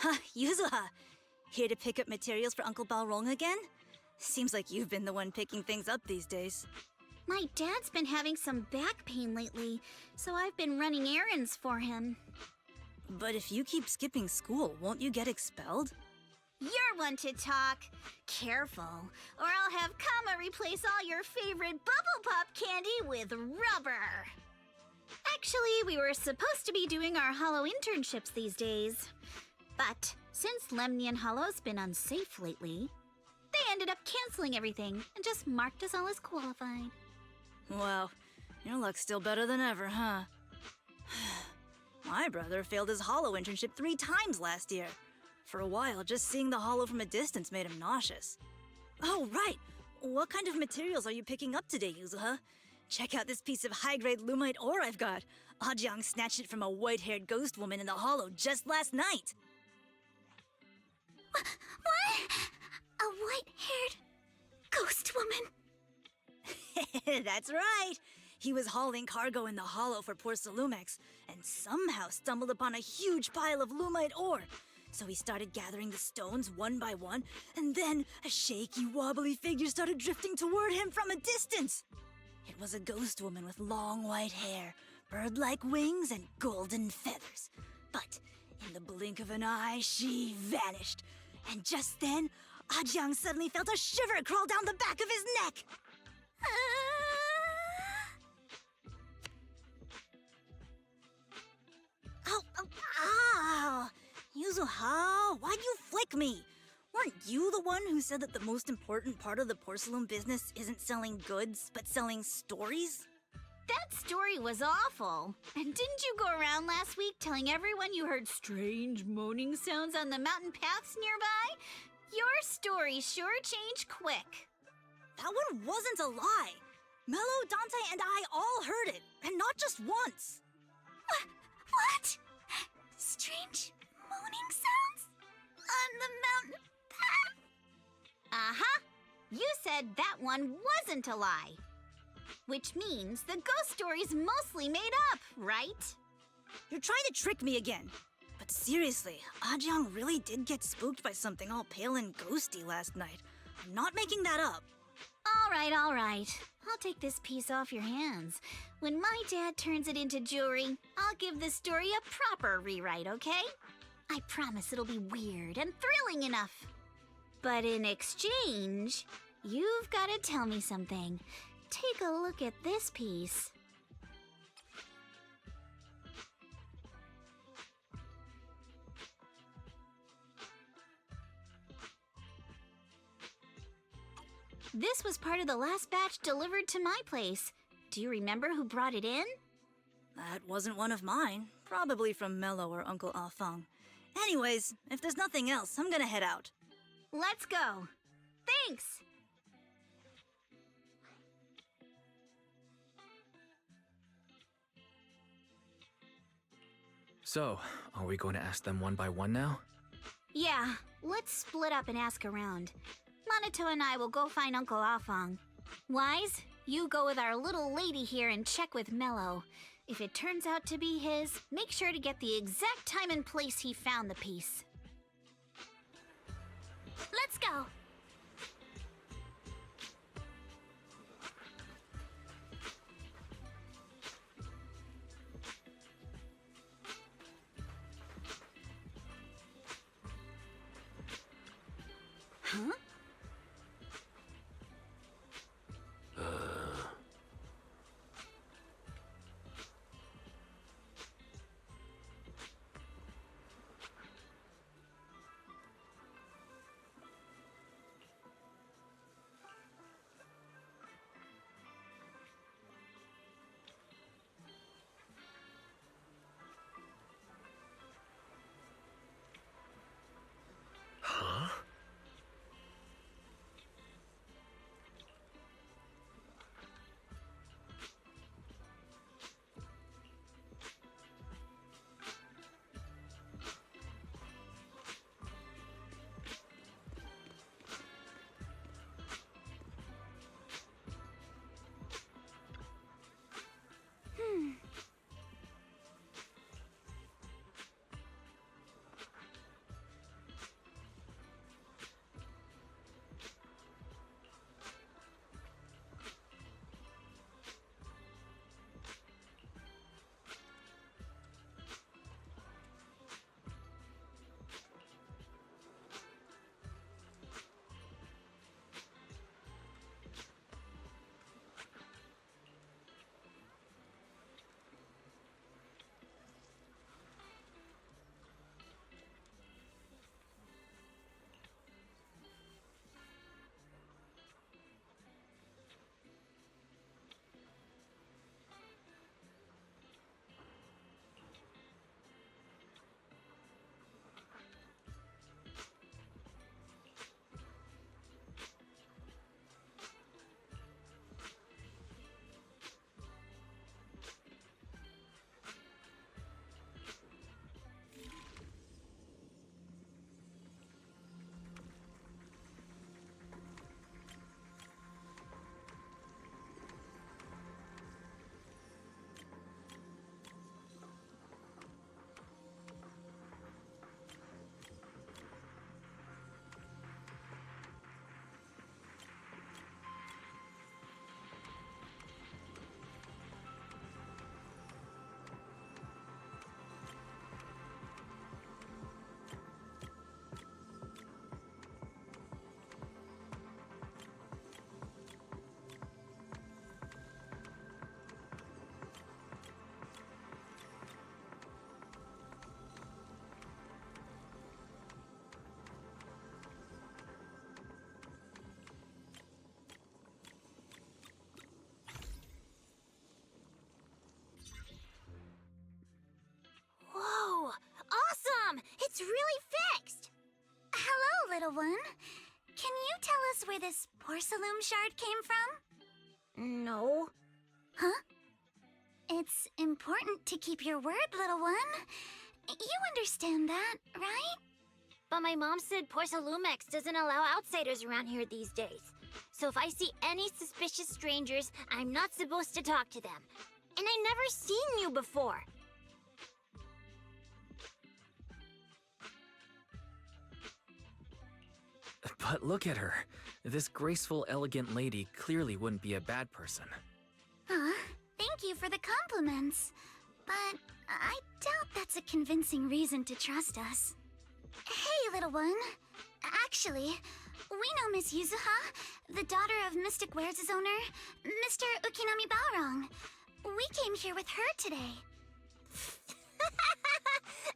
Ha, Yuzuha! Here to pick up materials for Uncle Balrong again? Seems like you've been the one picking things up these days. My dad's been having some back pain lately, so I've been running errands for him. But if you keep skipping school, won't you get expelled? You're one to talk. Careful, or I'll have Kama replace all your favorite Bubble Pop candy with rubber. Actually, we were supposed to be doing our Hollow internships these days. But since Lemnian Hollow's been unsafe lately, they ended up canceling everything and just marked us all as qualified. Wow, your luck's still better than ever, huh? My brother failed his Hollow internship 3 times last year. For a while, just seeing the Hollow from a distance made him nauseous. Oh, right! What kind of materials are you picking up today, Yuzuha? Check out this piece of high-grade lumite ore I've got. Ajang snatched it from a white-haired ghost woman in the Hollow just last night. What? A white-haired ghost woman? That's right! He was hauling cargo in the Hollow for poor Salumex, and somehow stumbled upon a huge pile of lumite ore. So he started gathering the stones one by one, and then a shaky, wobbly figure started drifting toward him from a distance. It was a ghost woman with long white hair, bird-like wings, and golden feathers. But in the blink of an eye, she vanished. And just then, Ajang suddenly felt a shiver crawl down the back of his neck. Ow! Yuzuha, why'd you flick me? Weren't you the one who said that the most important part of the porcelain business isn't selling goods, but selling stories? That story was awful. And didn't you go around last week telling everyone you heard strange moaning sounds on the mountain paths nearby? Your story sure changed quick. That one wasn't a lie. Mello, Dante, and I all heard it, and not just once. What? Strange moaning sounds? On the mountain path? Uh-huh. You said that one wasn't a lie. Which means the ghost story's mostly made up, right? You're trying to trick me again. But seriously, Ajang really did get spooked by something all pale and ghosty last night. I'm not making that up. All right. I'll take this piece off your hands. When my dad turns it into jewelry, I'll give this story a proper rewrite, okay? I promise it'll be weird and thrilling enough. But in exchange, you've got to tell me something. Take a look at this piece. This was part of the last batch delivered to my place. Do you remember who brought it in? That wasn't one of mine. Probably from Mello or Uncle Afang. Anyways, if there's nothing else, I'm gonna head out. Let's go. Thanks! So, are we going to ask them one by one now? Yeah, let's split up and ask around. Monato and I will go find Uncle Afang. Wise, you go with our little lady here and check with Mello. If it turns out to be his, make sure to get the exact time and place he found the piece. Let's go! Huh? knows where this porcelain shard came from? No. Huh? It's important to keep your word, little one. You understand that, right? But my mom said Porcelumex doesn't allow outsiders around here these days. So if I see any suspicious strangers, I'm not supposed to talk to them. And I never seen you before. But look at her. This graceful, elegant lady clearly wouldn't be a bad person. Thank you for the compliments. But I doubt that's a convincing reason to trust us. Hey, little one. Actually, we know Miss Yuzuha, the daughter of Mystic Wares' owner, Mr. Ukinami Balrong. We came here with her today.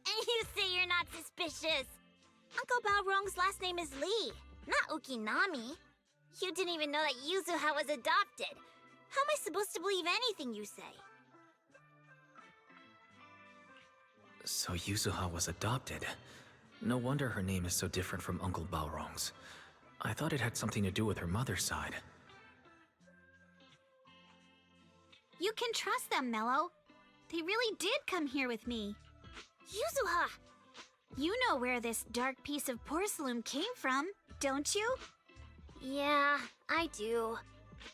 And you say you're not suspicious. Uncle Balrong's last name is Lee, not Ukinami. You didn't even know that Yuzuha was adopted. How am I supposed to believe anything you say? So Yuzuha was adopted. No wonder her name is so different from Uncle Balrong's. I thought it had something to do with her mother's side. You can trust them, Mello. They really did come here with me. Yuzuha! You know where this dark piece of porcelain came from, don't you? Yeah, I do.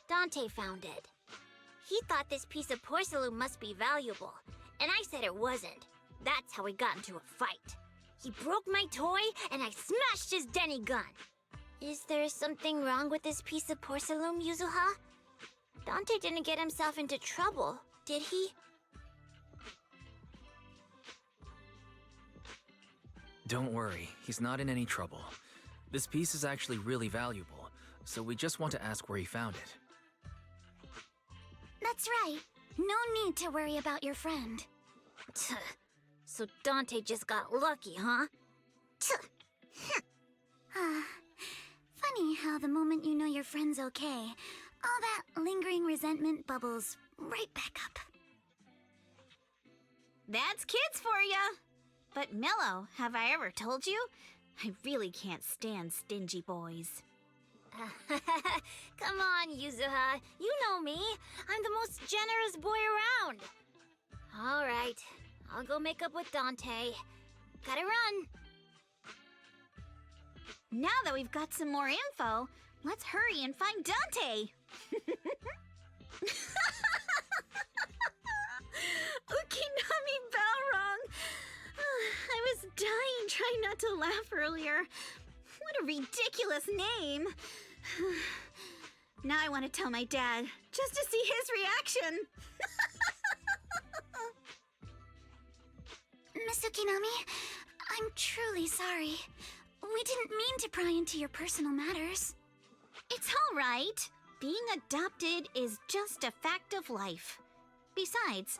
Dante found it. He thought this piece of porcelain must be valuable, and I said it wasn't. That's how we got into a fight. He broke my toy, and I smashed his Denny gun. Is there something wrong with this piece of porcelain, Yuzuha? Dante didn't get himself into trouble, did he? Don't worry, he's not in any trouble. This piece is actually really valuable, so we just want to ask where he found it. That's right. No need to worry about your friend. So Dante just got lucky, huh? Funny how the moment you know your friend's okay, all that lingering resentment bubbles right back up. That's kids for ya! But Mello, have I ever told you? I really can't stand stingy boys. Come on, Yuzuha. You know me. I'm the most generous boy around. All right. I'll go make up with Dante. Gotta run. Now that we've got some more info, let's hurry and find Dante. Ukinami Balrong. I was dying trying not to laugh earlier. What a ridiculous name. Now I want to tell my dad, just to see his reaction. Miss Ukinami, I'm truly sorry. We didn't mean to pry into your personal matters. It's all right. Being adopted is just a fact of life. Besides,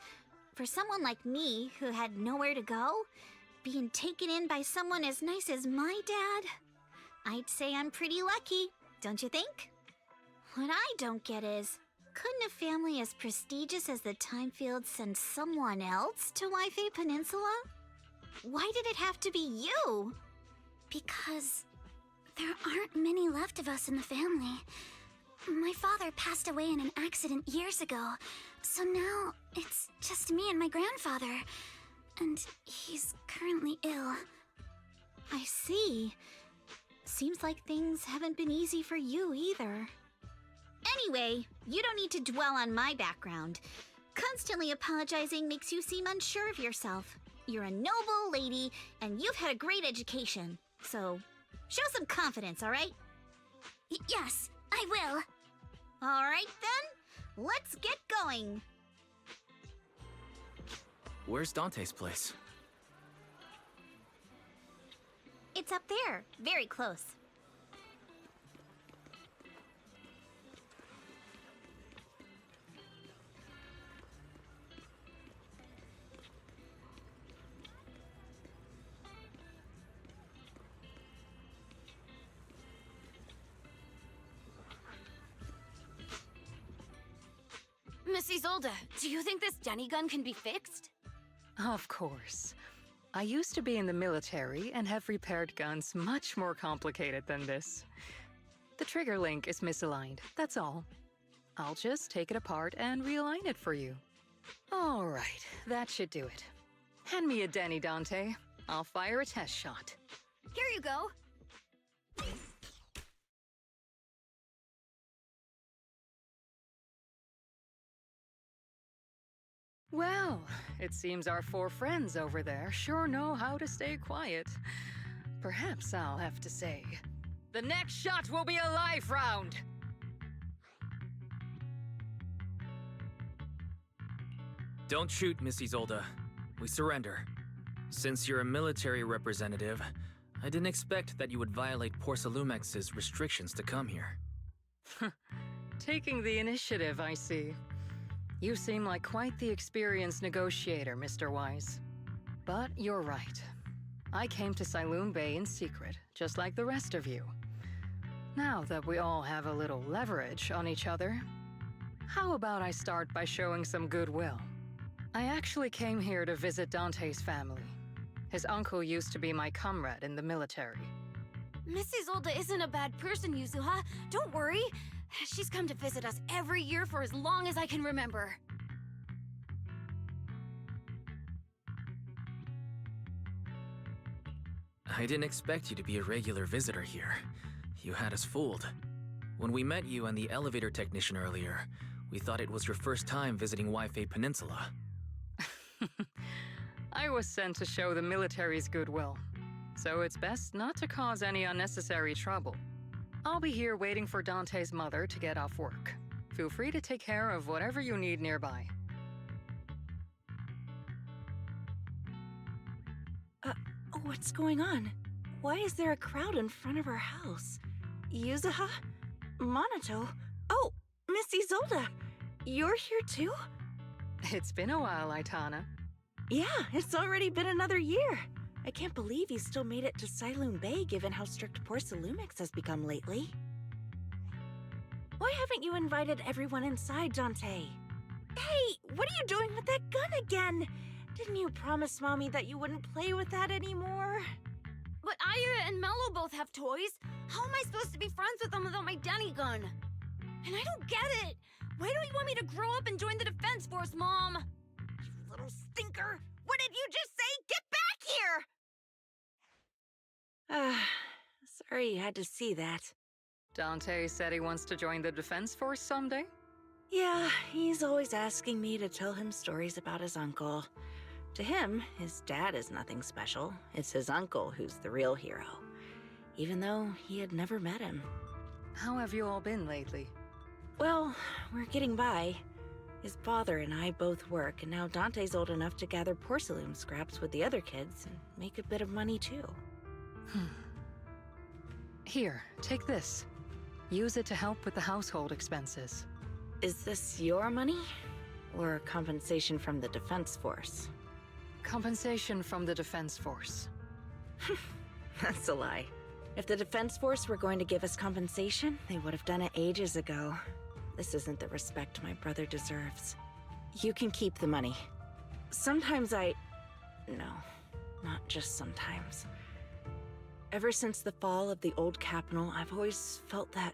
for someone like me who had nowhere to go, being taken in by someone as nice as my dad, I'd say I'm pretty lucky, don't you think? What I don't get is, couldn't a family as prestigious as the Timefields send someone else to Waifei Peninsula? Why did it have to be you? Because there aren't many left of us in the family. My father passed away in an accident years ago, so now it's just me and my grandfather. And he's currently ill. I see. Seems like things haven't been easy for you either. Anyway, you don't need to dwell on my background. Constantly apologizing makes you seem unsure of yourself. You're a noble lady, and you've had a great education. So, show some confidence, all right? Yes, I will. All right, then. Let's get going. Where's Dante's place? It's up there, very close. Miss Isolde, do you think this Denny gun can be fixed? Of course. I used to be in the military and have repaired guns much more complicated than this. The trigger link is misaligned, that's all. I'll just take it apart and realign it for you. All right, that should do it. Hand me a Denny, Dante. I'll fire a test shot. Here you go. Well, it seems our 4 friends over there sure know how to stay quiet. Perhaps I'll have to say, the next shot will be a life round! Don't shoot, Miss Isolde. We surrender. Since you're a military representative, I didn't expect that you would violate Porcelumex's restrictions to come here. Taking the initiative, I see. You seem like quite the experienced negotiator, Mr. Wise. But you're right. I came to Siloon Bay in secret, just like the rest of you. Now that we all have a little leverage on each other, how about I start by showing some goodwill? I actually came here to visit Dante's family. His uncle used to be my comrade in the military. Miss Isolde isn't a bad person, Yuzuha. Don't worry. She's come to visit us every year for as long as I can remember. I didn't expect you to be a regular visitor here. You had us fooled. When we met you and the elevator technician earlier, we thought it was your first time visiting Waifei Peninsula. I was sent to show the military's goodwill, so it's best not to cause any unnecessary trouble. I'll be here waiting for Dante's mother to get off work. Feel free to take care of whatever you need nearby. What's going on? Why is there a crowd in front of our house? Yuzuha? Monato? Oh, Miss Isolde! You're here too? It's been a while, Aitana. Yeah, it's already been another year. I can't believe you still made it to Siloon Bay given how strict Porcelumix has become lately. Why haven't you invited everyone inside, Dante? Hey, what are you doing with that gun again? Didn't you promise Mommy that you wouldn't play with that anymore? But Aya and Mello both have toys. How am I supposed to be friends with them without my Denny gun? And I don't get it. Why don't you want me to grow up and join the Defense Force, Mom? You little stinker! What did you just say? Get back here! Sorry you had to see that. Dante said he wants to join the Defense Force someday? Yeah, he's always asking me to tell him stories about his uncle. To him, his dad is nothing special. It's his uncle who's the real hero, even though he had never met him. How have you all been lately? Well, we're getting by. His father and I both work, and now Dante's old enough to gather porcelain scraps with the other kids and make a bit of money too. Here, take this. Use it to help with the household expenses. Is this your money? Or compensation from the Defense Force? Compensation from the Defense Force. That's a lie. If the Defense Force were going to give us compensation, they would have done it ages ago. This isn't the respect my brother deserves. You can keep the money. Sometimes No, not just sometimes. Ever since the fall of the old capital, I've always felt that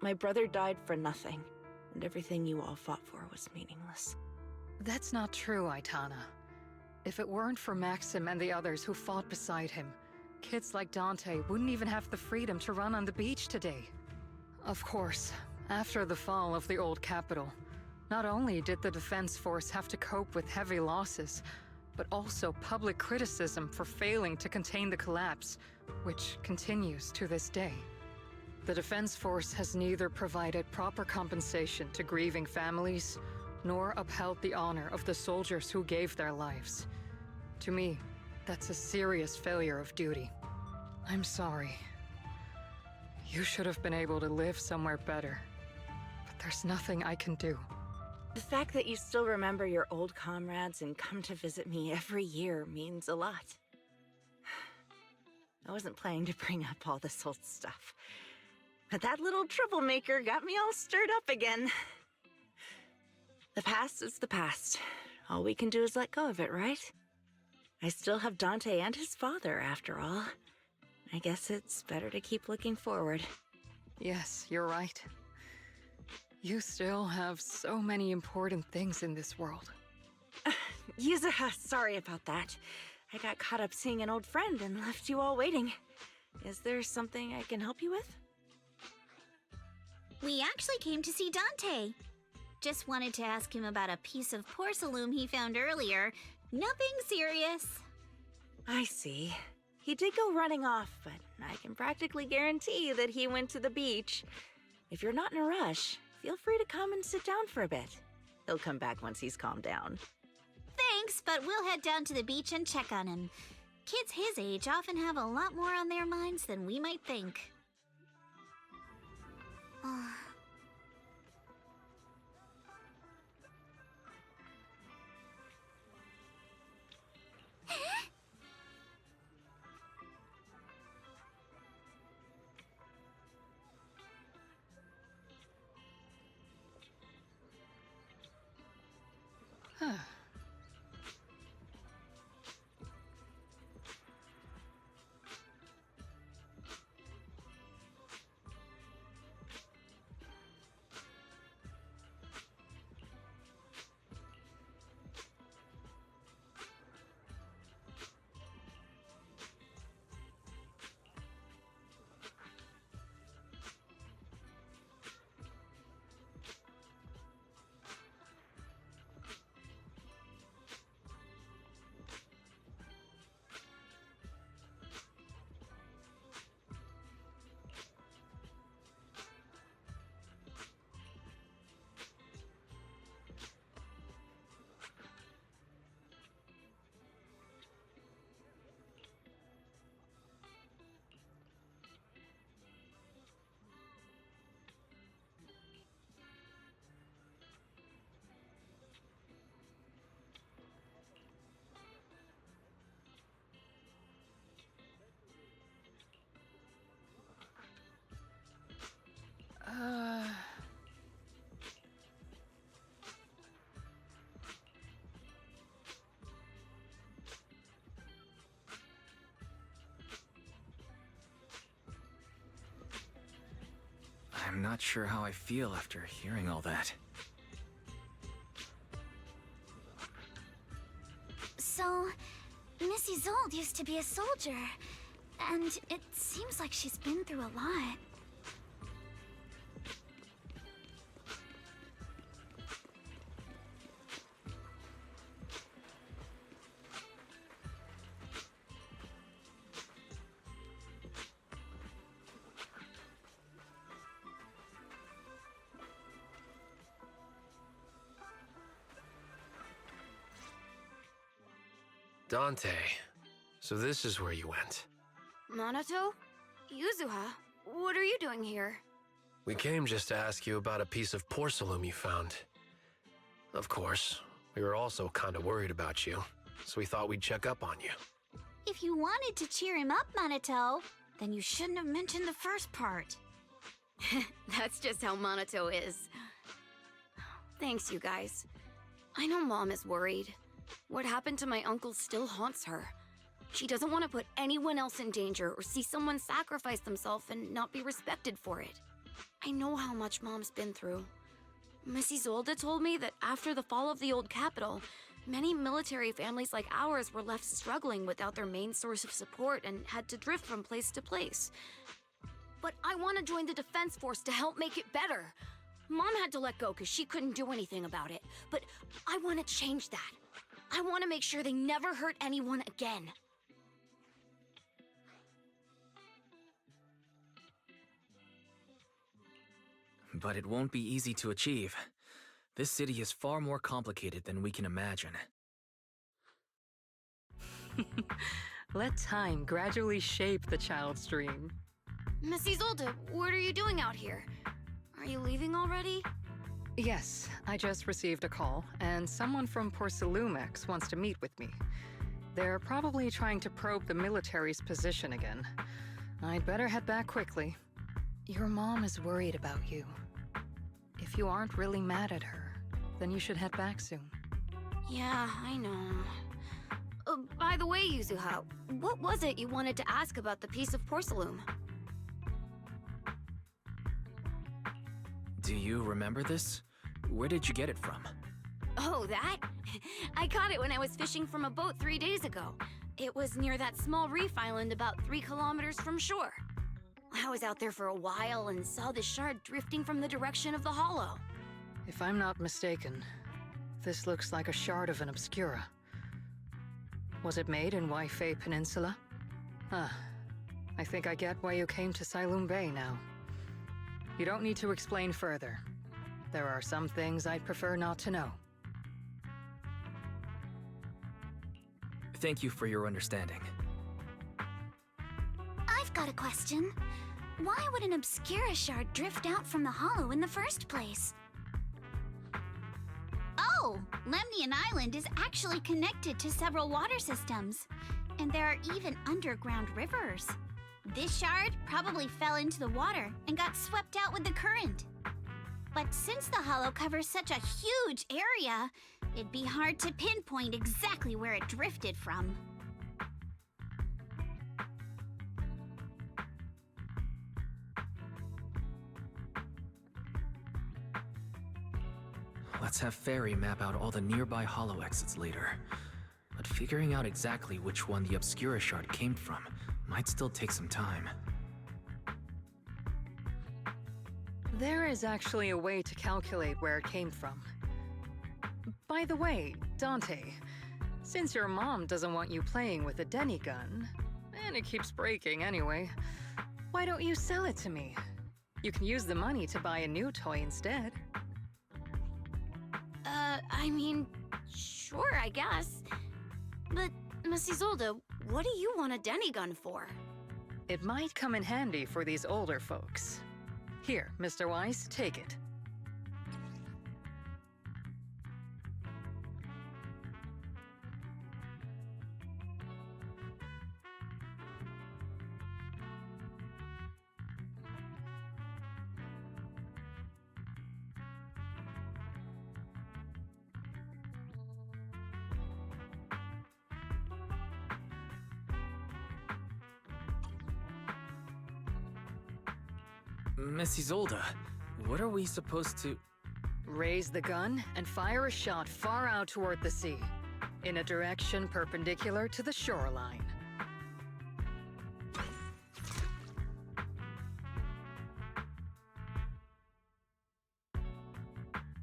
my brother died for nothing, and everything you all fought for was meaningless. That's not true, Aitana. If it weren't for Maxim and the others who fought beside him, kids like Dante wouldn't even have the freedom to run on the beach today. Of course, after the fall of the old capital, not only did the Defense Force have to cope with heavy losses, but also public criticism for failing to contain the collapse, which continues to this day. The Defense Force has neither provided proper compensation to grieving families, nor upheld the honor of the soldiers who gave their lives. To me, that's a serious failure of duty. I'm sorry. You should have been able to live somewhere better, but there's nothing I can do. The fact that you still remember your old comrades and come to visit me every year means a lot. I wasn't planning to bring up all this old stuff, but that little troublemaker got me all stirred up again. The past is the past. All we can do is let go of it, right? I still have Dante and his father, after all. I guess it's better to keep looking forward. Yes, you're right. You still have so many important things in this world. Yuzuha, sorry about that. I got caught up seeing an old friend and left you all waiting. Is there something I can help you with? We actually came to see Dante. Just wanted to ask him about a piece of porcelain he found earlier. Nothing serious. I see. He did go running off, but I can practically guarantee that he went to the beach. If you're not in a rush, feel free to come and sit down for a bit. He'll come back once he's calmed down. Thanks, but we'll head down to the beach and check on him. Kids his age often have a lot more on their minds than we might think. Huh. I'm not sure how I feel after hearing all that. So, Miss Isolde used to be a soldier, and it seems like she's been through a lot. Dante, so this is where you went. Minato? Yuzuha? What are you doing here? We came just to ask you about a piece of porcelain you found. Of course, we were also kind of worried about you, so we thought we'd check up on you. If you wanted to cheer him up, Minato, then you shouldn't have mentioned the first part. That's just how Minato is. Thanks, you guys. I know Mom is worried. What happened to my uncle still haunts her. She doesn't want to put anyone else in danger or see someone sacrifice themselves and not be respected for it. I know how much Mom's been through. Miss Isolde told me that after the fall of the old capital, many military families like ours were left struggling without their main source of support and had to drift from place to place. But I want to join the defense force to help make it better. Mom had to let go because she couldn't do anything about it, but I want to change that. I want to make sure they never hurt anyone again. But it won't be easy to achieve. This city is far more complicated than we can imagine. Let time gradually shape the child's dream. Miss Isolde, what are you doing out here? Are you leaving already? Yes, I just received a call, and someone from Porcelumex wants to meet with me. They're probably trying to probe the military's position again. I'd better head back quickly. Your mom is worried about you. If you aren't really mad at her, then you should head back soon. Yeah, I know. By the way, Yuzuha, what was it you wanted to ask about the piece of porcelain? Do you remember this? Where did you get it from? Oh, that? I caught it when I was fishing from a boat 3 days ago. It was near that small reef island about 3 kilometers from shore. I was out there for a while and saw the shard drifting from the direction of the hollow. If I'm not mistaken, this looks like a shard of an Obscura. Was it made in Waifei Peninsula? I think I get why you came to Silum Bay now. You don't need to explain further. There are some things I'd prefer not to know. Thank you for your understanding. I've got a question. Why would an Obscura shard drift out from the hollow in the first place? Oh, Lemnian Island is actually connected to several water systems. And there are even underground rivers. This shard probably fell into the water and got swept out with the current. But since the hollow covers such a huge area, it'd be hard to pinpoint exactly where it drifted from. Let's have Fairy map out all the nearby hollow exits later. But figuring out exactly which one the Obscura shard came from might still take some time. There is actually a way to calculate where it came from. By the way, Dante, since your mom doesn't want you playing with a Denny gun, and it keeps breaking anyway, why don't you sell it to me? You can use the money to buy a new toy instead. I mean, sure, I guess. But, Miss Isolde, what do you want a Denny gun for? It might come in handy for these older folks. Here, Mr. Weiss, take it. Miss Isolde, what are we supposed to... Raise the gun and fire a shot far out toward the sea, in a direction perpendicular to the shoreline.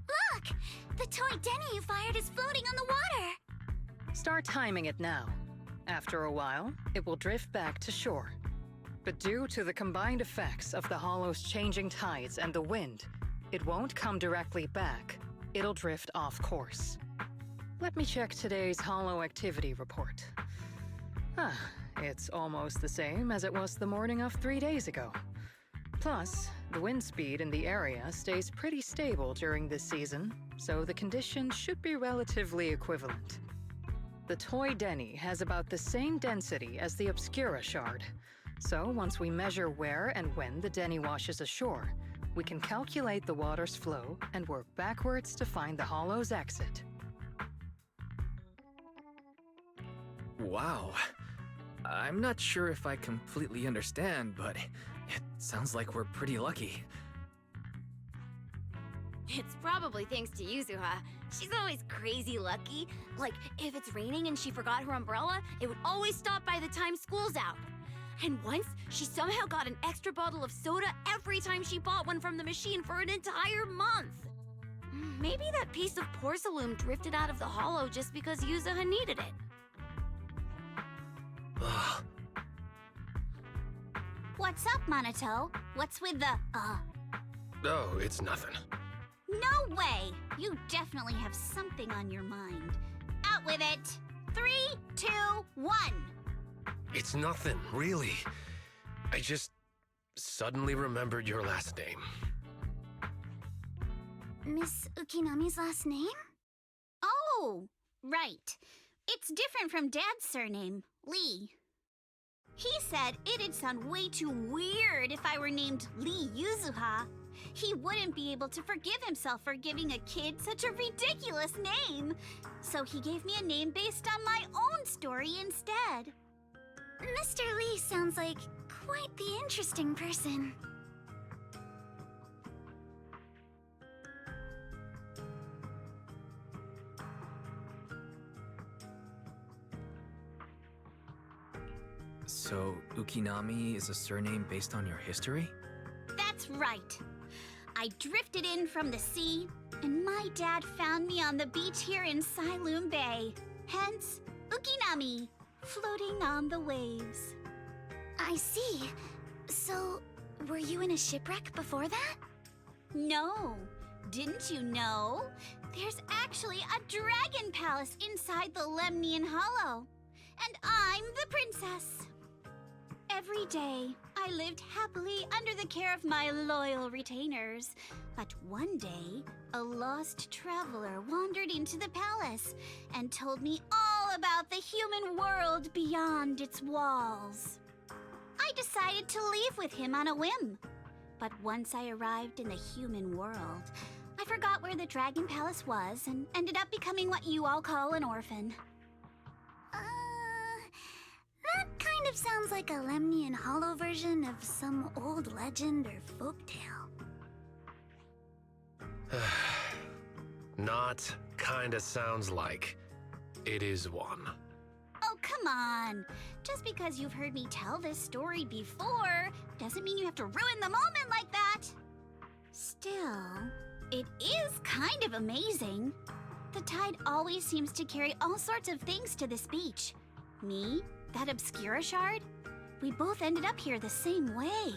Look! The toy Denny you fired is floating on the water! Start timing it now. After a while, it will drift back to shore. But due to the combined effects of the hollow's changing tides and the wind, it won't come directly back. It'll drift off course. Let me check today's hollow activity report. It's almost the same as it was the morning of 3 days ago. Plus, the wind speed in the area stays pretty stable during this season, so the conditions should be relatively equivalent. The toy Denny has about the same density as the Obscura shard. So once we measure where and when the Denny washes ashore, we can calculate the water's flow and work backwards to find the hollow's exit. Wow. I'm not sure if I completely understand, but it sounds like we're pretty lucky. It's probably thanks to Yuzuha. She's always crazy lucky. Like, if it's raining and she forgot her umbrella, it would always stop by the time school's out. And once, she somehow got an extra bottle of soda every time she bought one from the machine for an entire month. Maybe that piece of porcelain drifted out of the hollow just because Yuzuha needed it. Ugh. What's up, Monato? What's with the, Oh, it's nothing. No way! You definitely have something on your mind. Out with it! 3, 2, 1! It's nothing, really. I just suddenly remembered your last name. Miss Ukinami's last name? Oh, right. It's different from Dad's surname, Lee. He said it'd sound way too weird if I were named Lee Yuzuha. He wouldn't be able to forgive himself for giving a kid such a ridiculous name. So he gave me a name based on my own story instead. Mr. Lee sounds like quite the interesting person. So, Ukinami is a surname based on your history? That's right. I drifted in from the sea, and my dad found me on the beach here in Sailoon Bay. Hence, Ukinami, floating on the waves. I see. So, were you in a shipwreck before that? No, didn't you know? There's actually a dragon palace inside the Lemnian Hollow, and I'm the princess. Every day, I lived happily under the care of my loyal retainers. But one day, a lost traveler wandered into the palace and told me all about the human world beyond its walls. I decided to leave with him on a whim. But once I arrived in the human world, I forgot where the Dragon Palace was and ended up becoming what you all call an orphan. That kind of sounds like a Lemnian Hollow version of some old legend or folktale. Not kinda sounds like. It is one. Oh, come on. Just because you've heard me tell this story before doesn't mean you have to ruin the moment like that. Still, it is kind of amazing. The tide always seems to carry all sorts of things to this beach. Me, that Obscura shard, we both ended up here the same way.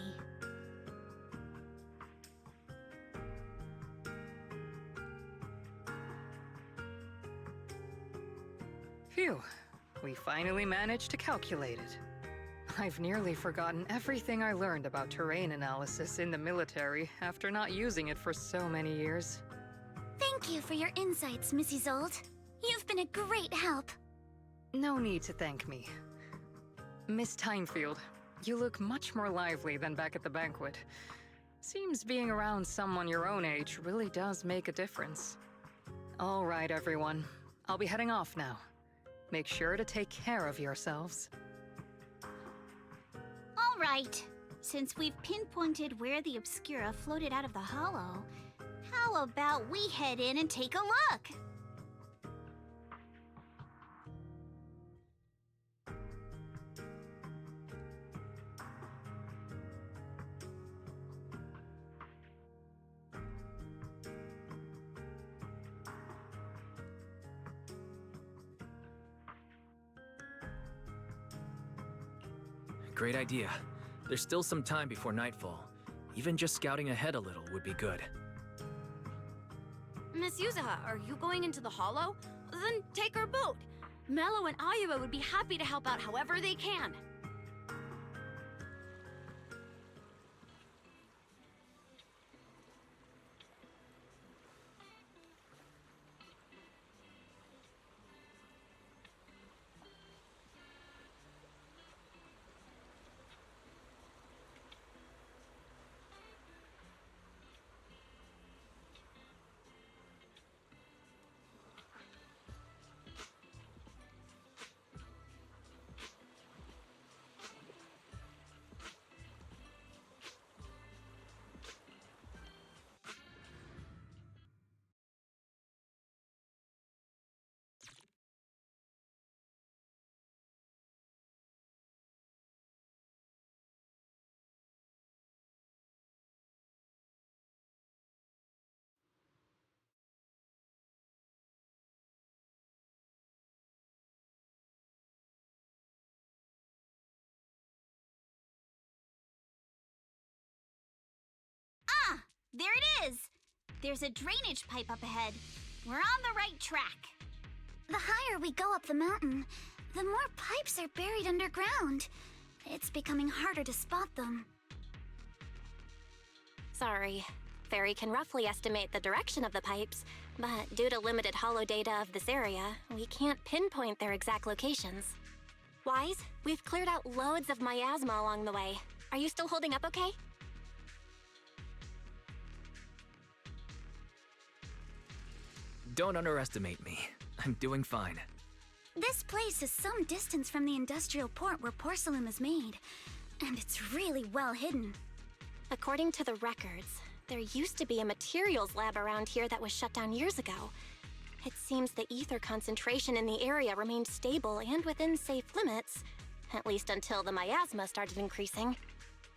Phew. We finally managed to calculate it. I've nearly forgotten everything I learned about terrain analysis in the military after not using it for so many years. Thank you for your insights, Mrs. Zold. You've been a great help. No need to thank me. Miss Timefield, you look much more lively than back at the banquet. Seems being around someone your own age really does make a difference. All right, everyone. I'll be heading off now. Make sure to take care of yourselves. All right. Since we've pinpointed where the Obscura floated out of the hollow, how about we head in and take a look? Great idea. There's still some time before nightfall. Even just scouting ahead a little would be good. Miss Yuzaha, are you going into the hollow? Then take our boat. Mello and Ayuba would be happy to help out however they can. There it is! There's a drainage pipe up ahead. We're on the right track. The higher we go up the mountain, the more pipes are buried underground. It's becoming harder to spot them. Sorry. Fairy can roughly estimate the direction of the pipes, but due to limited holo data of this area, we can't pinpoint their exact locations. Wise, we've cleared out loads of miasma along the way. Are you still holding up okay? Don't underestimate me. I'm doing fine. This place is some distance from the industrial port where porcelain is made, and it's really well hidden. According to the records, there used to be a materials lab around here that was shut down years ago. It seems the ether concentration in the area remained stable and within safe limits, at least until the miasma started increasing.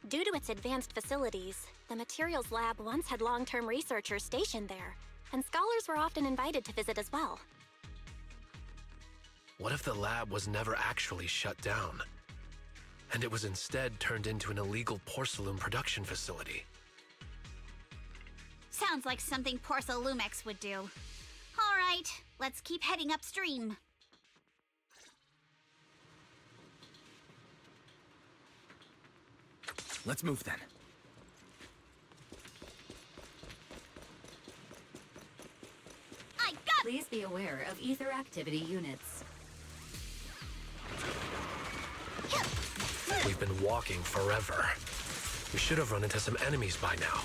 Due to its advanced facilities, the materials lab once had long-term researchers stationed there, and scholars were often invited to visit as well. What if the lab was never actually shut down, and it was instead turned into an illegal porcelain production facility? Sounds like something Porcelumex would do. All right, let's keep heading upstream. Let's move then. I got Please be aware of ether activity units. We've been walking forever. We should have run into some enemies by now.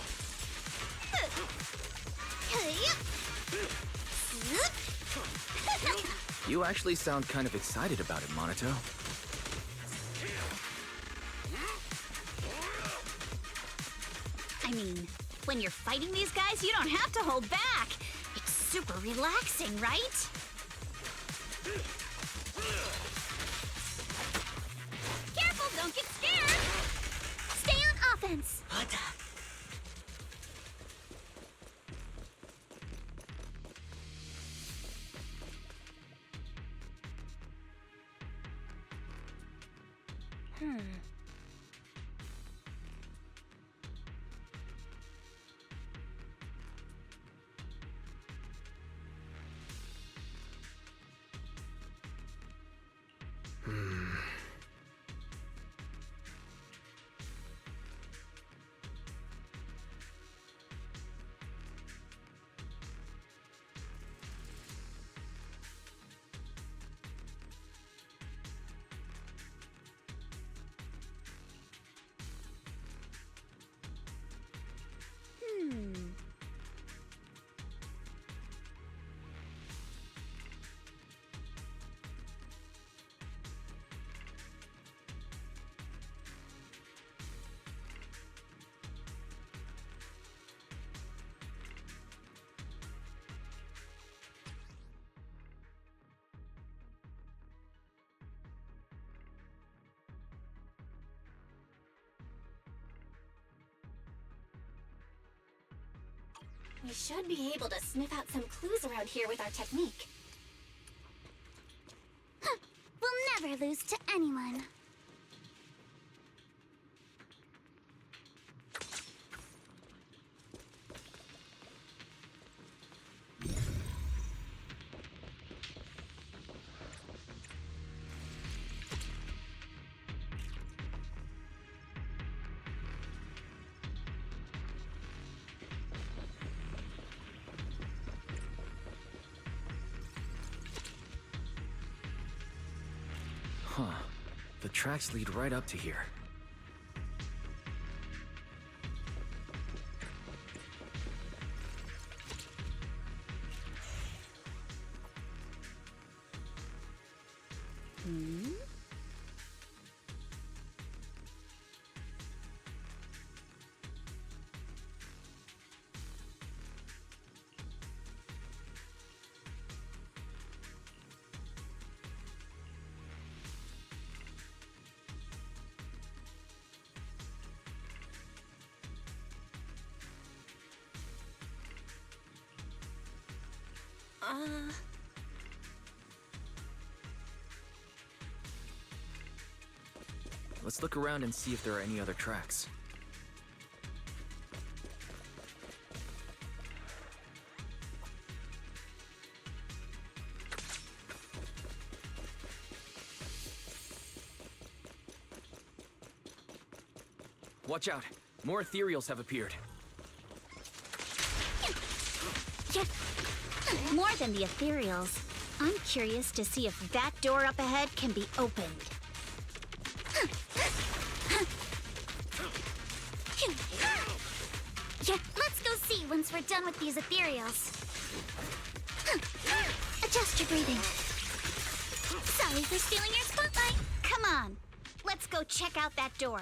You actually sound kind of excited about it, Monato. I mean, when you're fighting these guys, you don't have to hold back. It's super relaxing, right? Careful, don't get scared! Stay on offense! We should be able to sniff out some clues around here with our technique. We'll never lose to anyone. Huh. The tracks lead right up to here. Let's look around and see if there are any other tracks. Watch out! More ethereals have appeared. More than the ethereals. I'm curious to see if that door up ahead can be opened. Yeah, let's go see once we're done with these ethereals. Adjust your breathing. Sorry for stealing your spotlight. Come on, let's go check out that door.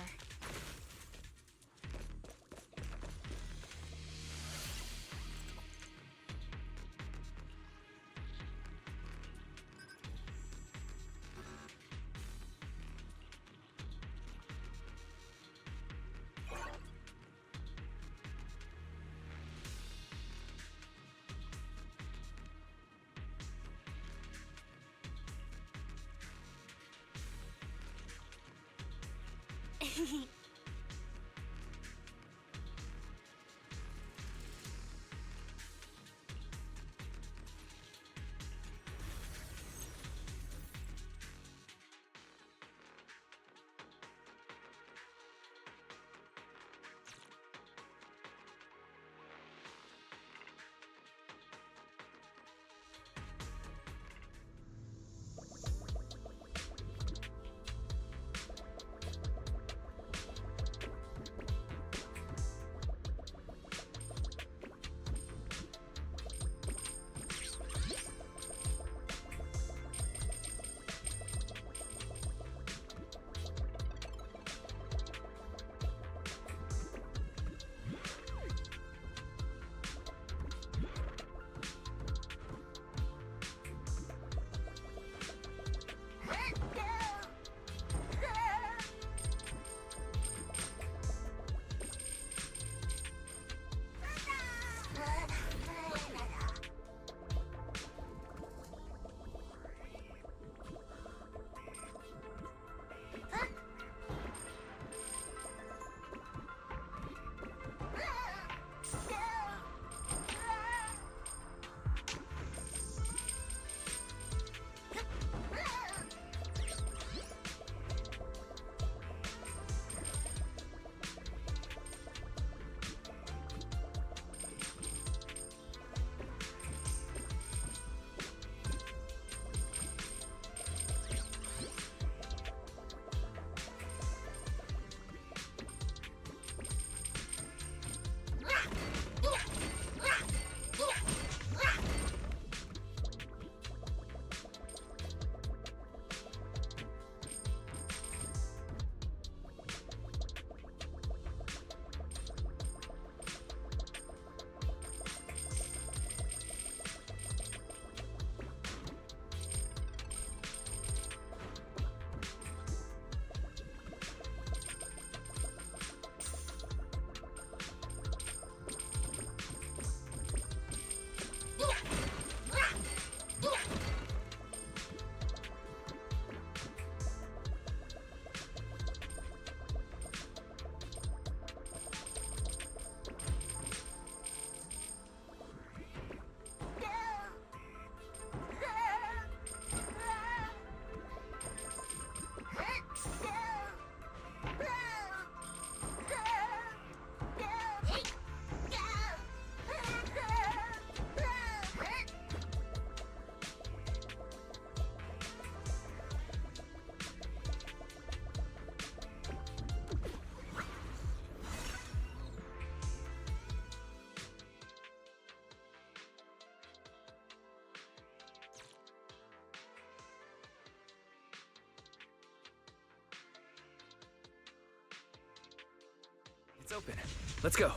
It's open. Let's go.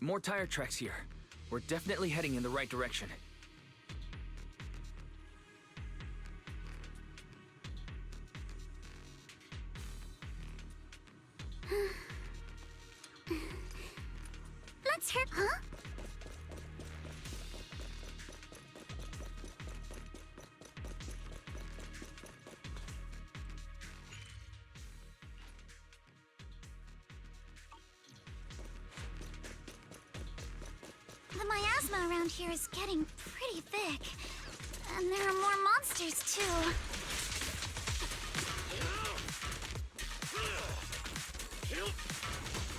More tire tracks here. We're definitely heading in the right direction. Let's hear. Huh? The miasma around here is getting pretty thick. And there are more monsters, too.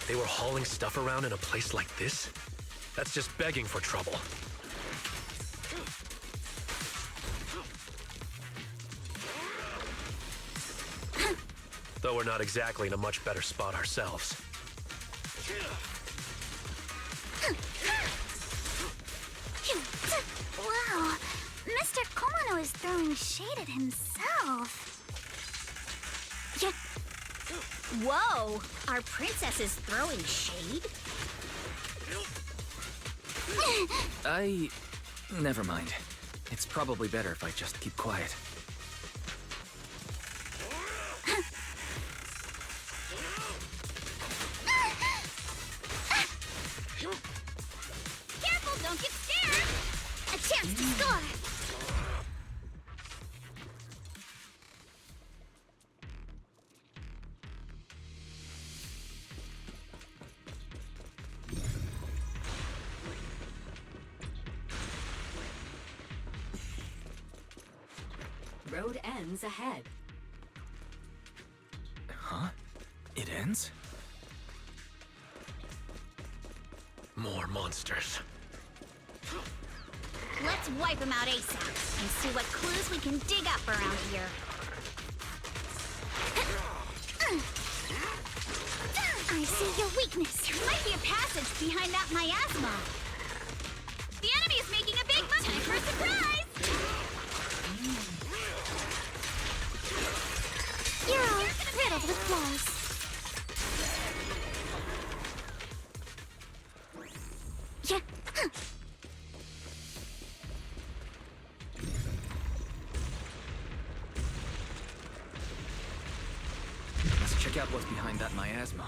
They were hauling stuff around in a place like this? That's just begging for trouble. Though we're not exactly in a much better spot ourselves. Wow, Mr. Komano is throwing shade at himself. Whoa, our princess is throwing shade? Never mind. It's probably better if I just keep quiet. Careful, don't get scared! A chance to score! road ends ahead. Huh? It ends? More monsters. Let's wipe them out ASAP and see what clues we can dig up around here. I see your weakness. There might be a passage behind that miasma. The enemy is making a big move. Time for a surprise! You're all riddled with flaws. Yeah. Let's check out what's behind that miasma.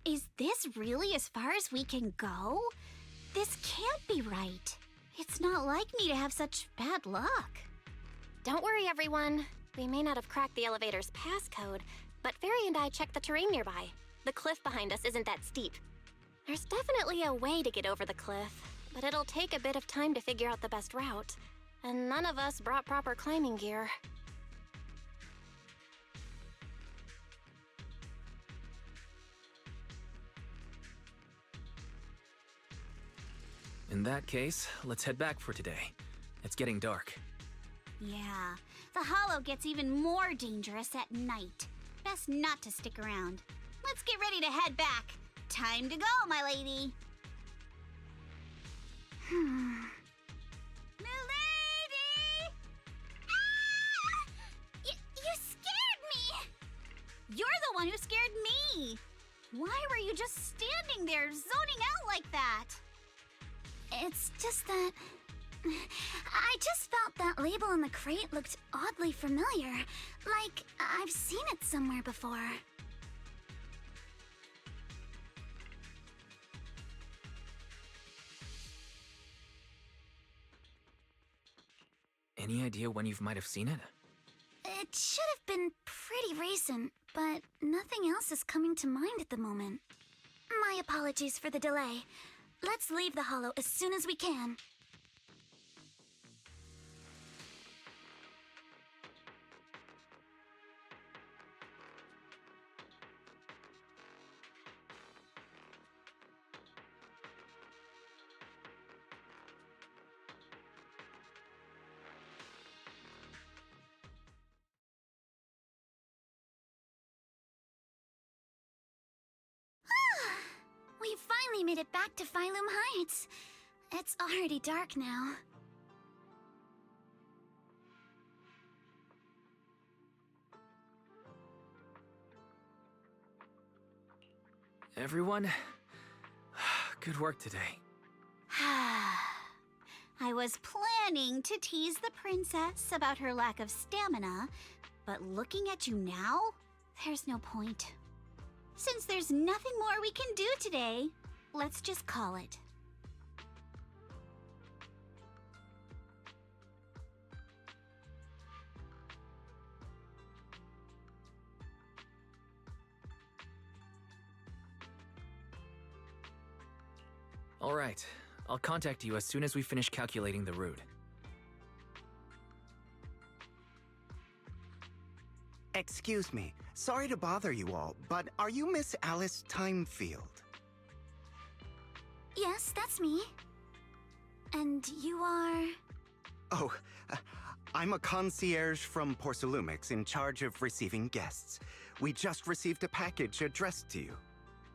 Is this really as far as we can go? This can't be right. It's not like me to have such bad luck. Don't worry, everyone. We may not have cracked the elevator's passcode, but Fairy and I checked the terrain nearby. The cliff behind us isn't that steep. There's definitely a way to get over the cliff, but it'll take a bit of time to figure out the best route. And none of us brought proper climbing gear. In that case, let's head back for today. It's getting dark. Yeah, the hollow gets even more dangerous at night. Best not to stick around. Let's get ready to head back. Time to go, my lady. Milady! Ah! You scared me! You're the one who scared me! Why were you just standing there, zoning out like that? It's just that... I just felt that label on the crate looked oddly familiar. Like, I've seen it somewhere before. Any idea when you might have seen it? It should have been pretty recent, but nothing else is coming to mind at the moment. My My apologies for the delay. Let's leave the hollow as soon as we can. We finally made it back to Phylum Heights. It's already dark now. Everyone, good work today. I was planning to tease the princess about her lack of stamina, but looking at you now, there's no point. Since there's nothing more we can do today, let's just call it. All right, I'll contact you as soon as we finish calculating the route. Excuse me. Sorry to bother you all, but are you Miss Alice Timefield? Yes, that's me. And you are... Oh, I'm a concierge from Porcelumix in charge of receiving guests. We just received a package addressed to you.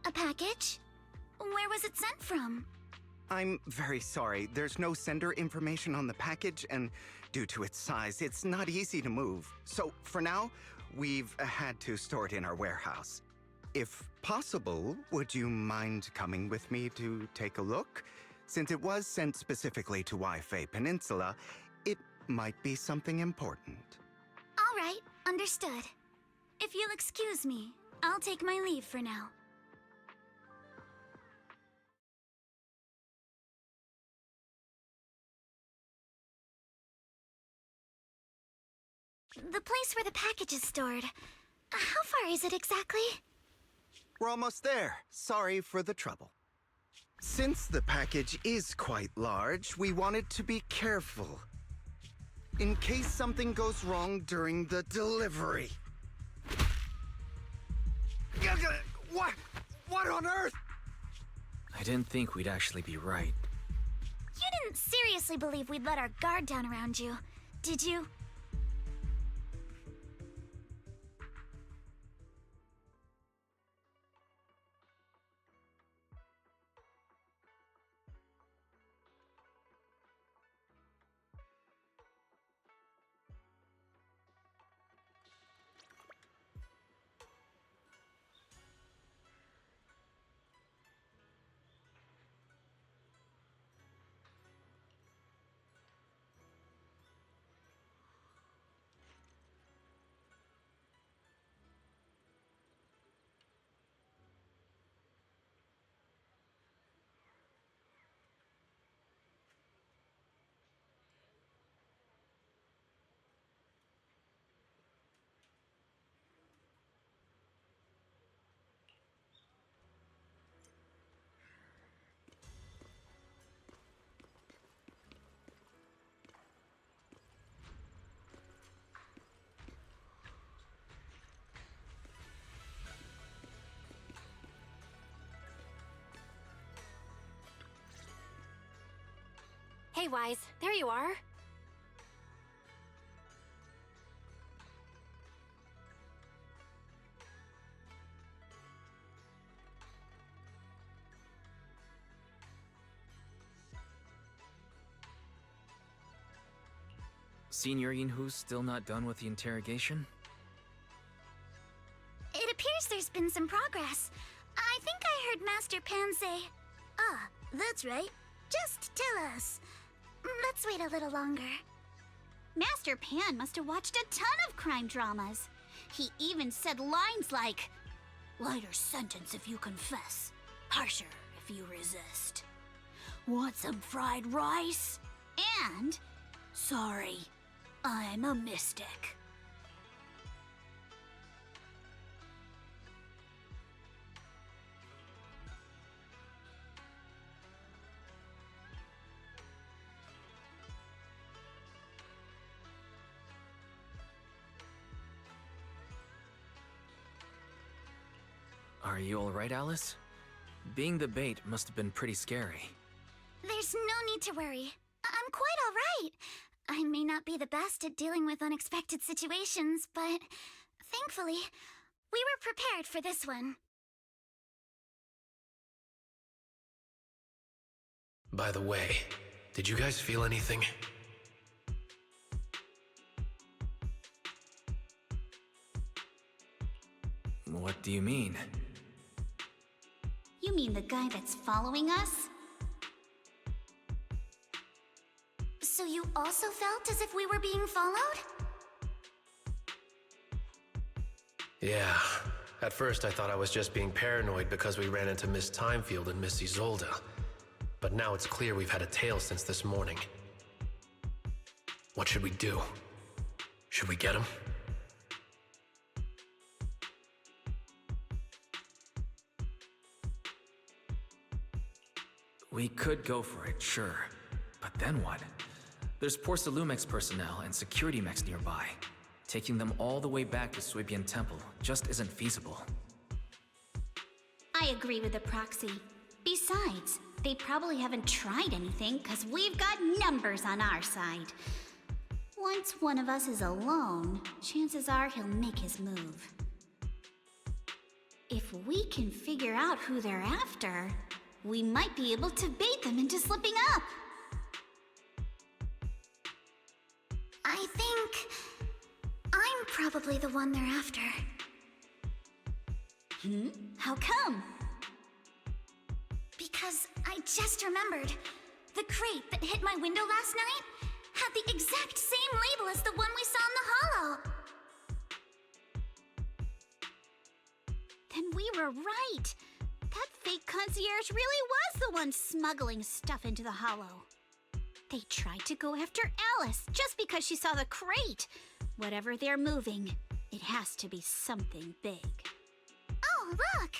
A package? Where was it sent from? I'm very sorry. There's no sender information on the package, and due to its size, it's not easy to move. So, for now, we've had to store it in our warehouse. If possible, would you mind coming with me to take a look? Since it was sent specifically to Wi-Fi Peninsula, it might be something important. All right, understood. If you'll excuse me, I'll take my leave for now. The place where the package is stored. How far is it exactly? We're almost there. Sorry for the trouble. Since the package is quite large, we wanted to be careful. In case something goes wrong during the delivery. What? What on earth? I didn't think we'd actually be right. You didn't seriously believe we'd let our guard down around you, did you? Hey, Wise, there you are. Senior Yinhu's still not done with the interrogation? It appears there's been some progress. I think I heard Master Pan say... Ah, that's right. Just tell us. Let's wait a little longer. Master Pan must have watched a ton of crime dramas. He even said lines like, "Lighter sentence if you confess, harsher if you resist. Want some fried rice?" And, "Sorry, I'm a mystic." Are you alright, Alice? Being the bait must have been pretty scary. There's no need to worry. I'm quite all right. I may not be the best at dealing with unexpected situations, but thankfully, we were prepared for this one. By the way, did you guys feel anything? What do you mean? You mean the guy that's following us? So you also felt as if we were being followed? Yeah. At first I thought I was just being paranoid because we ran into Miss Timefield and Miss Isolde. But now it's clear we've had a tail since this morning. What should we do? Should we get him? We could go for it, sure. But then what? There's Porcelumex personnel and security mechs nearby. Taking them all the way back to Suibian Temple just isn't feasible. I agree with the proxy. Besides, they probably haven't tried anything because we've got numbers on our side. Once one of us is alone, chances are he'll make his move. If we can figure out who they're after, we might be able to bait them into slipping up. I think I'm probably the one they're after. How come? Because I just remembered. The crate that hit my window last night had the exact same label as the one we saw in the hollow. Then we were right. That fake concierge really was the one smuggling stuff into the hollow. They tried to go after Alice just because she saw the crate. Whatever they're moving, it has to be something big. Oh, look!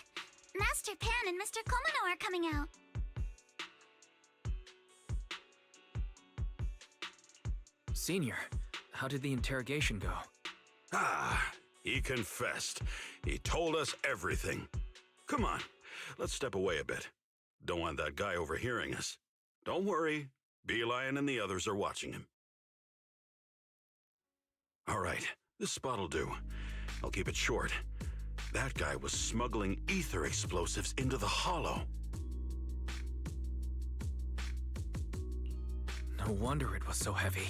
Master Pan and Mr. Komino are coming out. Senior, how did the interrogation go? He confessed. He told us everything. Come on, let's step away a bit. Don't want that guy overhearing us. Don't worry, Beelion and the others are watching him. All right, this spot'll do. I'll keep it short. That guy was smuggling ether explosives into the hollow. No wonder it was so heavy.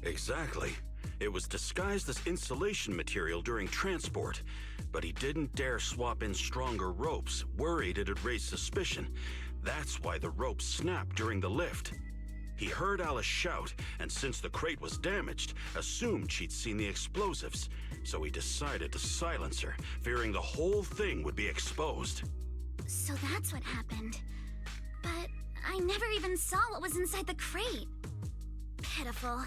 Exactly. It was disguised as insulation material during transport, but he didn't dare swap in stronger ropes, worried it'd raise suspicion. That's why the ropes snapped during the lift. He heard Alice shout, and since the crate was damaged, assumed she'd seen the explosives, so he decided to silence her, fearing the whole thing would be exposed. So that's what happened. But I never even saw what was inside the crate. Pitiful.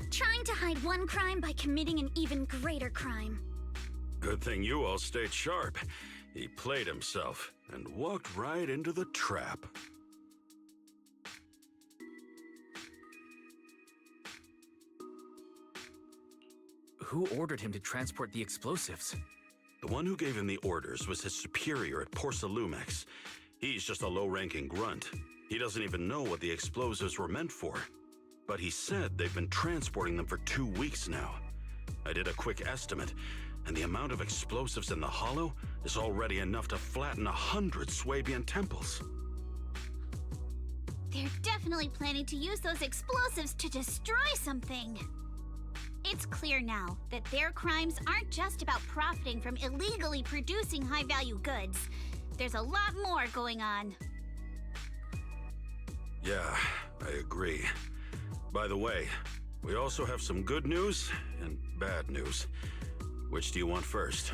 Trying to hide one crime by committing an even greater crime. Good thing you all stayed sharp. He played himself and walked right into the trap. Who ordered him to transport the explosives? The one who gave him the orders was his superior at Porcelumex. He's just a low-ranking grunt. He doesn't even know what the explosives were meant for. But he said they've been transporting them for 2 weeks now. I did a quick estimate, and the amount of explosives in the hollow is already enough to flatten 100 Suibian temples. They're definitely planning to use those explosives to destroy something. It's clear now that their crimes aren't just about profiting from illegally producing high-value goods. There's a lot more going on. Yeah, I agree. By the way, we also have some good news and bad news. Which do you want first?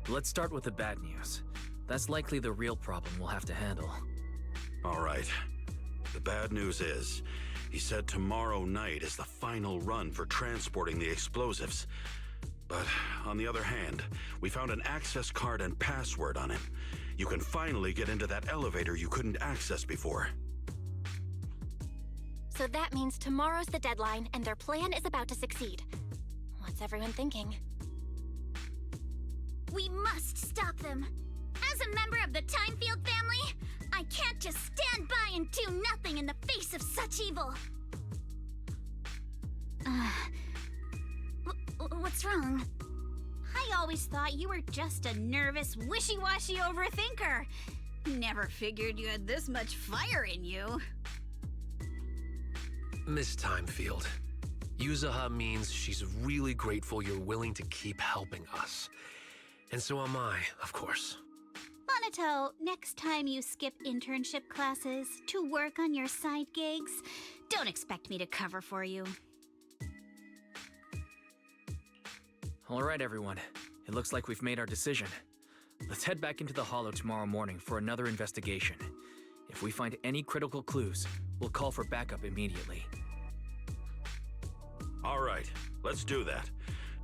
Let's start with the bad news. That's likely the real problem we'll have to handle. All right. The bad news is, he said tomorrow night is the final run for transporting the explosives. But on the other hand, we found an access card and password on him. You can finally get into that elevator you couldn't access before. So that means tomorrow's the deadline, and their plan is about to succeed. What's everyone thinking? We must stop them. As a member of the Timefield family, I can't just stand by and do nothing in the face of such evil. What's wrong? I always thought you were just a nervous, wishy-washy overthinker. Never figured you had this much fire in you. Miss Timefield, Yuzaha means she's really grateful you're willing to keep helping us. And so am I, of course. Monato, next time you skip internship classes to work on your side gigs, don't expect me to cover for you. All right, everyone. It looks like we've made our decision. Let's head back into the Hollow tomorrow morning for another investigation. If we find any critical clues, we'll call for backup immediately. All right, let's do that.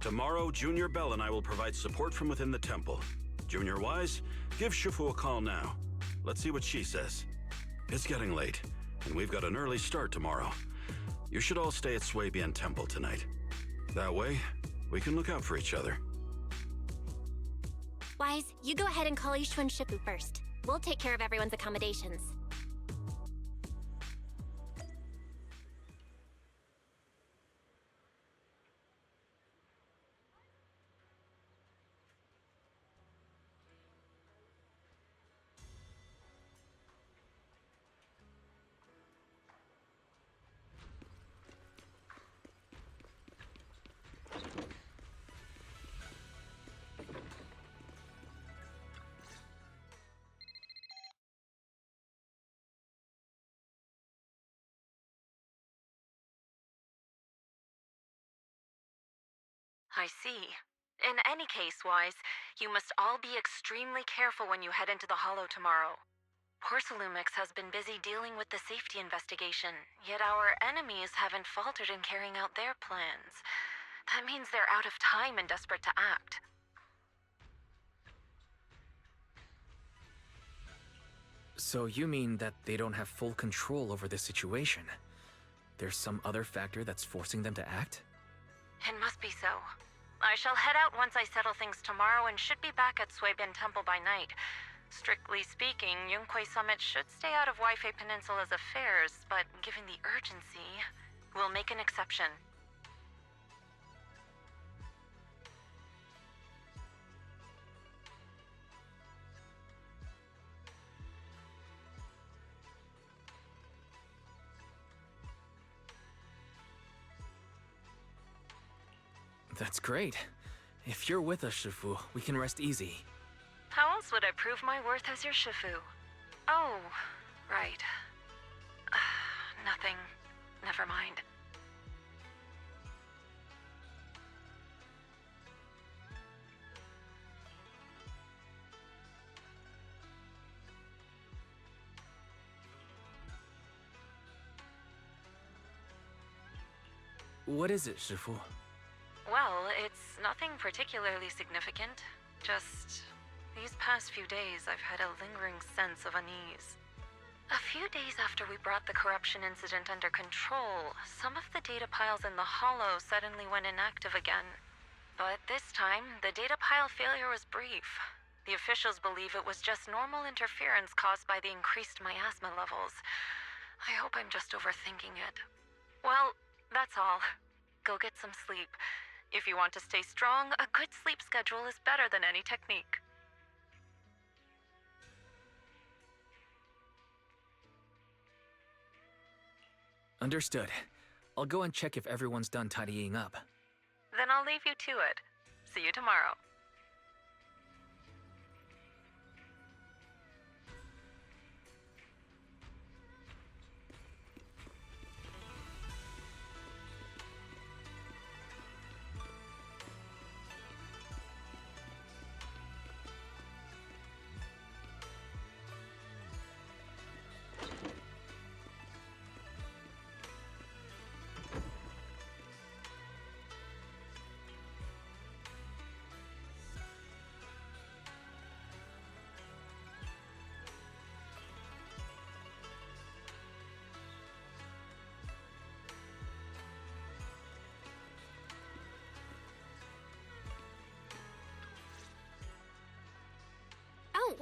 Tomorrow, Junior Bell and I will provide support from within the temple. Junior Wise, give Shifu a call now. Let's see what she says. It's getting late, and we've got an early start tomorrow. You should all stay at Swabian Temple tonight. That way, we can look out for each other. Wise, you go ahead and call Ishu and Shifu first. We'll take care of everyone's accommodations. I see. In any case, Wise, you must all be extremely careful when you head into the Hollow tomorrow. Porsalumix has been busy dealing with the safety investigation, yet our enemies haven't faltered in carrying out their plans. That means they're out of time and desperate to act. So you mean that they don't have full control over this situation? There's some other factor that's forcing them to act? It must be so. I shall head out once I settle things tomorrow and should be back at Swabian Temple by night. Strictly speaking, Yunque Summit should stay out of Waifei Peninsula's affairs, but given the urgency, we'll make an exception. That's great. If you're with us, Shifu, we can rest easy. How else would I prove my worth as your Shifu? Oh, right. Nothing. Never mind. What is it, Shifu? Well, it's nothing particularly significant. Just these past few days, I've had a lingering sense of unease. A few days after we brought the corruption incident under control, some of the data piles in the Hollow suddenly went inactive again. But this time, the data pile failure was brief. The officials believe it was just normal interference caused by the increased miasma levels. I hope I'm just overthinking it. Well, that's all. Go get some sleep. If you want to stay strong, a good sleep schedule is better than any technique. Understood. I'll go and check if everyone's done tidying up. Then I'll leave you to it. See you tomorrow.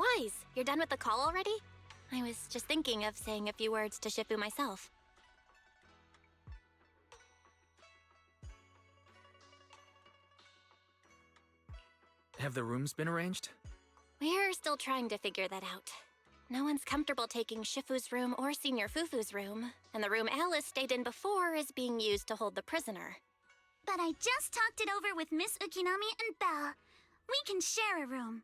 Wise, you're done with the call already? I was just thinking of saying a few words to Shifu myself. Have the rooms been arranged? We're still trying to figure that out. No one's comfortable taking Shifu's room or Senior Fufu's room, and the room Alice stayed in before is being used to hold the prisoner. But I just talked it over with Miss Ukinami and Belle. We can share a room.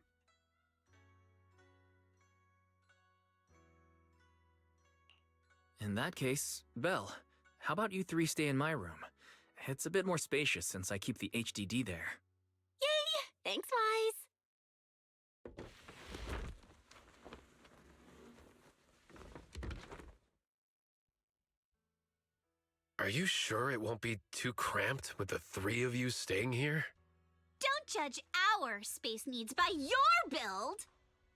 In that case, Belle, how about you three stay in my room? It's a bit more spacious since I keep the HDD there. Yay! Thanks, Wise! Are you sure it won't be too cramped with the three of you staying here? Don't judge our space needs by your build!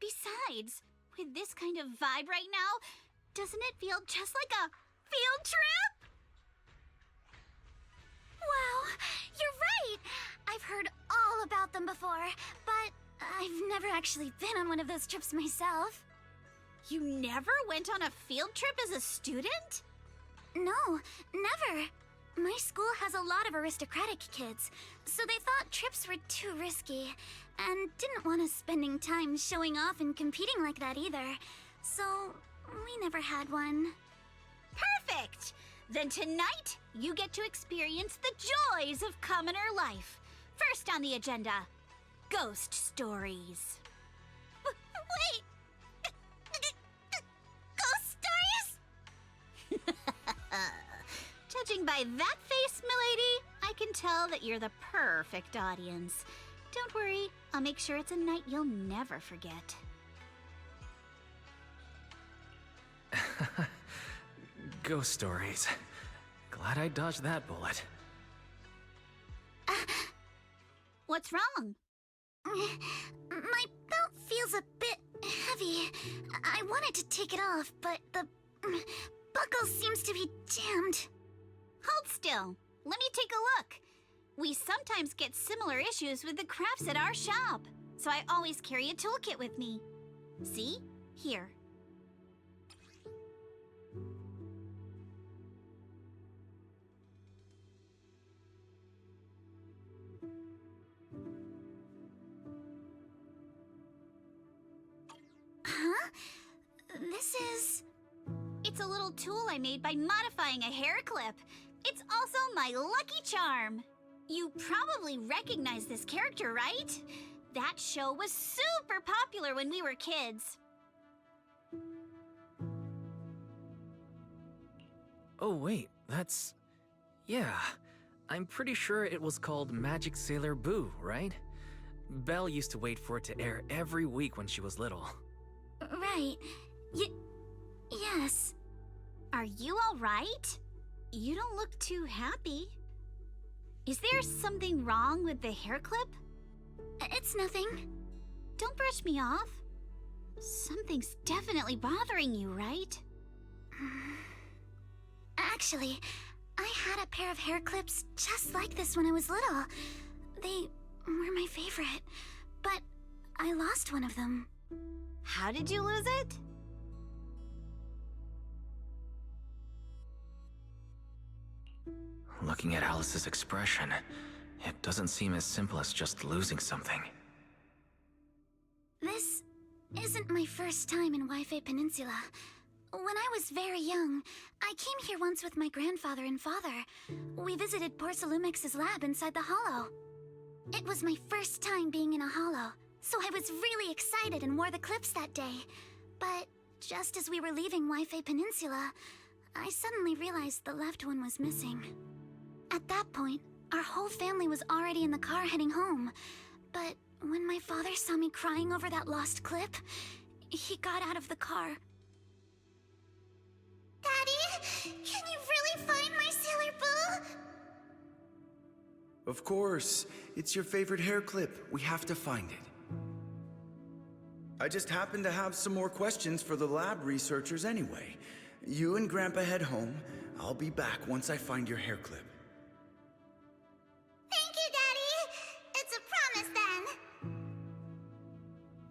Besides, with this kind of vibe right now, doesn't it feel just like a field trip? Wow, you're right! I've heard all about them before, but I've never actually been on one of those trips myself. You never went on a field trip as a student? No, never. My school has a lot of aristocratic kids, so they thought trips were too risky, and didn't want us spending time showing off and competing like that either. So, we never had one. Perfect! Then tonight, you get to experience the joys of commoner life. First on the agenda, ghost stories. Wait! Ghost stories? Judging by that face, milady, I can tell that you're the perfect audience. Don't worry, I'll make sure it's a night you'll never forget. Ghost stories. Glad I dodged that bullet. What's wrong? My belt feels a bit heavy. I wanted to take it off, but the buckle seems to be jammed. Hold still. Let me take a look. We sometimes get similar issues with the crafts at our shop, so I always carry a toolkit with me. See? Here. Huh? This is... It's a little tool I made by modifying a hair clip. It's also my lucky charm. You probably recognize this character, right? That show was super popular when we were kids. Oh wait, that's... Yeah, I'm pretty sure it was called Magic Sailor Boo, right? Belle used to wait for it to air every week when she was little. Right. Yes. Are you all right? You don't look too happy. Is there something wrong with the hair clip? It's nothing. Don't brush me off. Something's definitely bothering you, right? Actually, I had a pair of hair clips just like this when I was little. They were my favorite, but I lost one of them. How did you lose it? Looking at Alice's expression, it doesn't seem as simple as just losing something. This isn't my first time in Wi-Fi Peninsula. When I was very young, I came here once with my grandfather and father. We visited Porcelumex's lab inside the hollow. It was my first time being in a hollow, so I was really excited and wore the clips that day. But just as we were leaving Wi-Fi Peninsula, I suddenly realized the left one was missing. At that point, our whole family was already in the car heading home. But when my father saw me crying over that lost clip, he got out of the car. Daddy, can you really find my Sailor Boo? Of course. It's your favorite hair clip. We have to find it. I just happen to have some more questions for the lab researchers anyway. You and Grandpa head home. I'll be back once I find your hair clip. Thank you, Daddy. It's a promise then.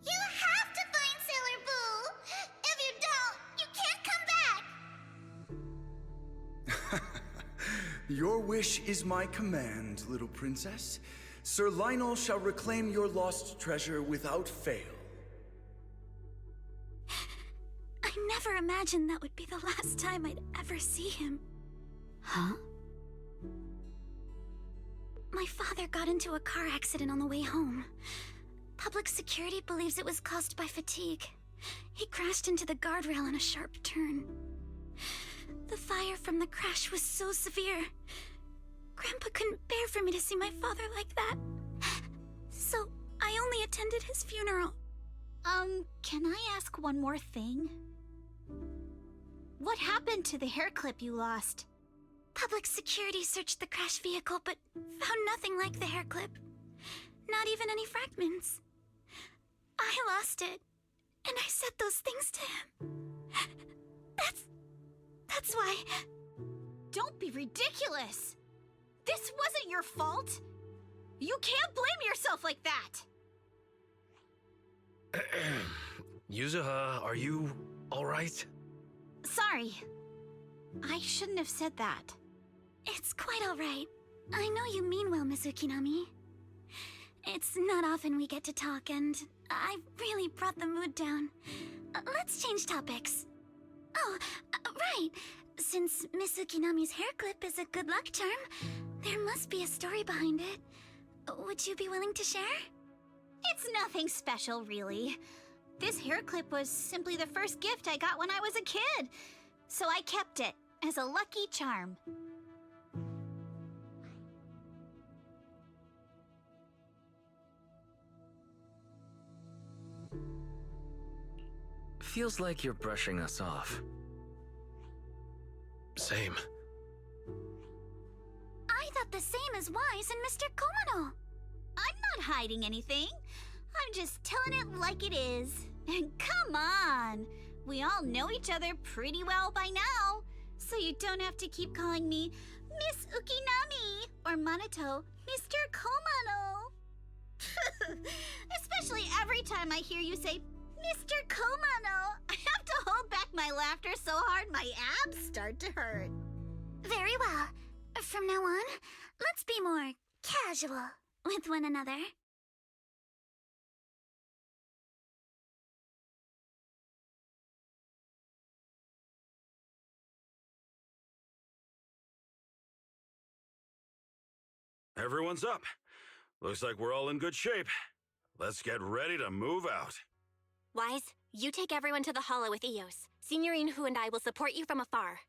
You have to find Your wish is my command, little princess. Sir Lionel shall reclaim your lost treasure without fail. I never imagined that would be the last time I'd ever see him. Huh? My father got into a car accident on the way home. Public security believes it was caused by fatigue. He crashed into the guardrail on a sharp turn. The fire from the crash was so severe. Grandpa couldn't bear for me to see my father like that. So I only attended his funeral. Can I ask one more thing? What happened to the hair clip you lost? Public security searched the crash vehicle, but found nothing like the hair clip. Not even any fragments. I lost it, and I said those things to him. That's why... Don't be ridiculous! This wasn't your fault! You can't blame yourself like that! Yuzuha, are you alright? Sorry. I shouldn't have said that. It's quite alright. I know you mean well, Miss Ukinami. It's not often we get to talk, and I really brought the mood down. Let's change topics. Oh, right. Since Miss Ukinami's hair clip is a good luck charm, there must be a story behind it. Would you be willing to share? It's nothing special, really. This hair clip was simply the first gift I got when I was a kid, so I kept it as a lucky charm. Feels like you're brushing us off. Same. I thought the same as Wise and Mr. Komano. I'm not hiding anything. I'm just telling it like it is. And come on! We all know each other pretty well by now, so you don't have to keep calling me Miss Ukinami or Manato Mr. Komano. Especially every time I hear you say Mr. Komano, I have to hold back my laughter so hard my abs start to hurt. Very well. From now on, let's be more casual with one another. Everyone's up. Looks like we're all in good shape. Let's get ready to move out. Wise, you take everyone to the hollow with Eos. Signorine Hu and I will support you from afar.